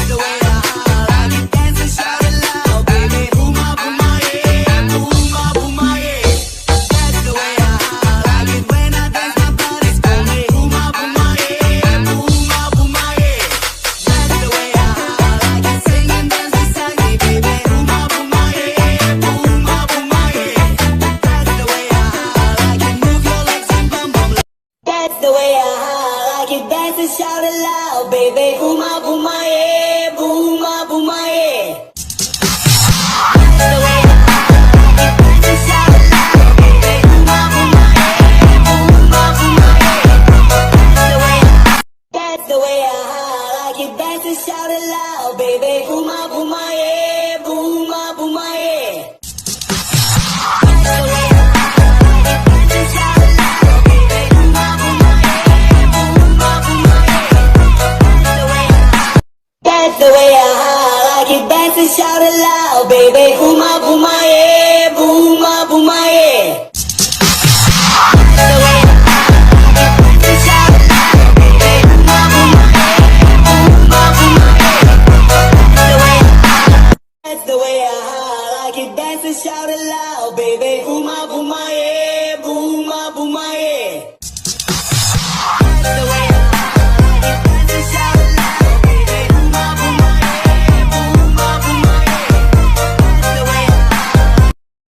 the way I like it. Dance and shout it loud, baby. Booma, booma, yeah. Booma, booma, yeah. That's the way I like it. When I dance, my body's going. Booma, booma, yeah. Booma, booma, yeah. That's the way I like it. Sing and dance beside me, baby. Booma, booma, yeah. Booma, booma, yeah. That's the way I like it. Move your legs and bum bum. That's the way I like it. Dance and shout it loud, baby. Booma, booma, yeah. Booma, booma, yeah. That's the way I like it. Dance and shout it loud, baby. Booma, booma, yeah. Booma, booma, yeah. That's the way I like it. Dance and shout it loud, baby. Booma, booma, yeah. Booma, booma, yeah. That's the way I like it. Dance and shout it loud, baby. Booma, booma, yeah. Booma, booma, yeah. That's the way I like it. Dance and shout it loud, baby. Booma, booma, yeah. Booma, booma, yeah. That's the way I like it. Dance and shout it loud, baby. Booma, booma, yeah. Booma, booma, yeah. That's the way I like it. Dance and shout it loud, baby. Booma, booma, yeah. Booma, booma, yeah.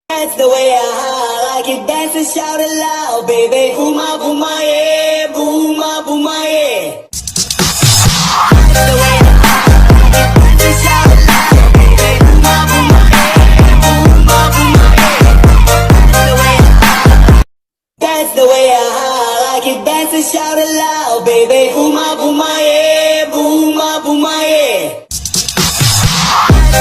That's the way I like it. Dance and shout it loud, baby. Booma, booma, yeah. Booma, booma, yeah. That's the way I like it. Dance and shout it loud, baby. Booma, booma, yeah. Booma, booma, yeah. That's the way I like it. Dance and shout it loud, baby. Booma, booma, yeah. Booma, booma, yeah. That's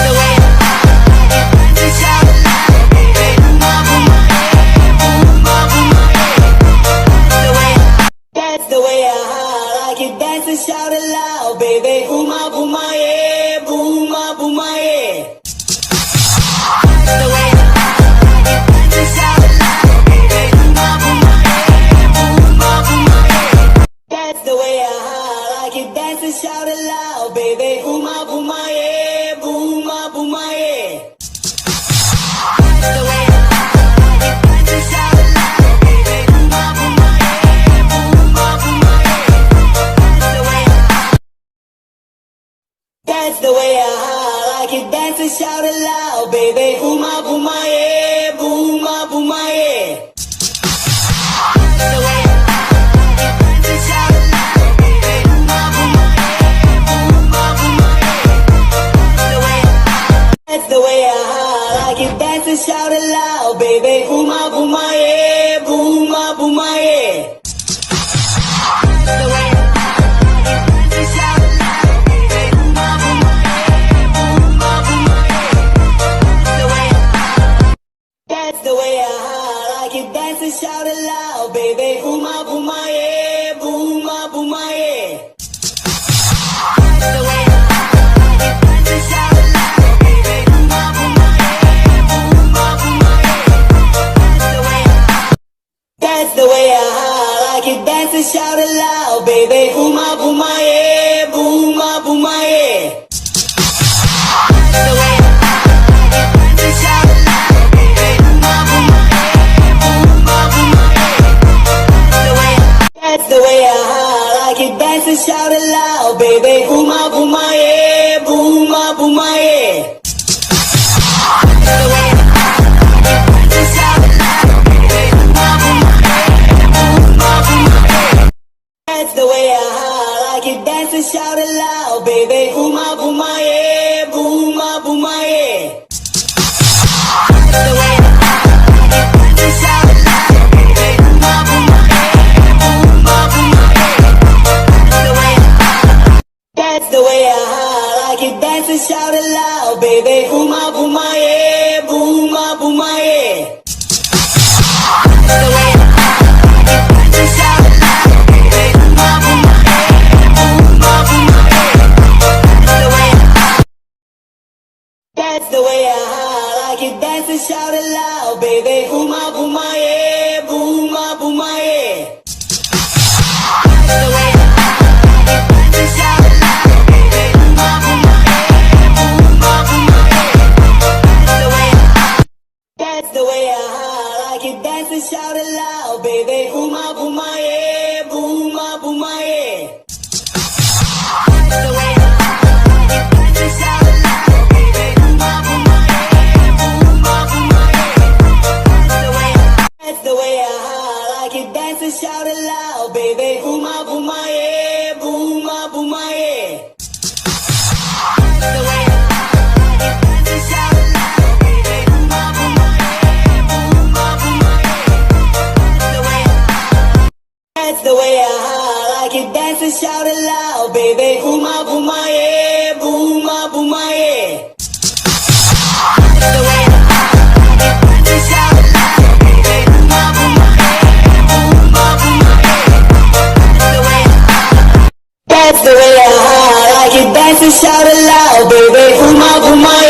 the way I like it. Dance and shout it loud, baby. Booma, booma, yeah. Booma, booma, yeah. That's the way I like it. Dance and shout it loud, baby. Booma, booma, yeah. Booma, booma, yeah. That's the way I like it. Dance and shout it loud, baby. Booma, booma, yeah. Booma, booma, yeah. That's the way I like it. Dance and shout it loud, baby. Booma, booma, yeah. Booma, booma, yeah. That's the way I like it. Dance and shout it loud, baby. Booma, booma, yeah. Booma, booma, yeah. That's the way I like it. Dance and shout it loud, baby. Booma, booma, yeah. Booma, booma, yeah. That's the way I like it. Dance and shout it loud, baby. Booma, booma, yeah. Booma, booma, yeah. That's the way I like it. Dance and shout it loud, baby. Booma, booma, yeah. Booma, booma, yeah. That's the way I like it. Dance and shout it loud, baby. Booma, booma, yeah. Booma, booma, yeah. That's the way I like it. Dance and shout it loud, baby. Booma, booma, yeah. Booma, booma, yeah. That's the way I like it. Dance and shout it loud, baby. Booma, booma, yeah. Booma, booma, yeah. That's the way I like it. Dance and shout it loud, baby. Booma, booma, yeah. Booma, booma, yeah. That's the way I like it. Dance and shout it loud, baby. Booma, booma, yeah. Booma, booma, yeah. That's the way I like it. Dance and shout it loud, baby. Booma, booma, yeah. Booma, booma, yeah. That's the way I like it. Dance and shout it loud, baby. Booma, booma, yeah. Booma, booma, yeah. That's the way I like it. Dance and shout it loud, baby. Booma, booma, yeah. Booma, booma, yeah. That's the way I like it. Dance and shout it loud, baby. Booma, booma, yeah. Booma, booma, yeah. That's the way I like it. Dance and shout it loud, baby. Booma, booma, yeah. Booma, booma, yeah. That's the way I like it. Dance and shout it loud, baby. Booma, booma, yeah. Booma, booma, yeah. That's the way I like it. Dance and shout it loud, baby. Booma, booma, yeah. Booma, booma, yeah. That's the way I like it. Dance and shout it loud, baby. Booma, booma, yeah. Booma, booma, yeah. That's the way I like it. Dance and shout it loud, baby. Booma, booma, yeah. way I like it, dance and shout it loud, baby. Booma, booma,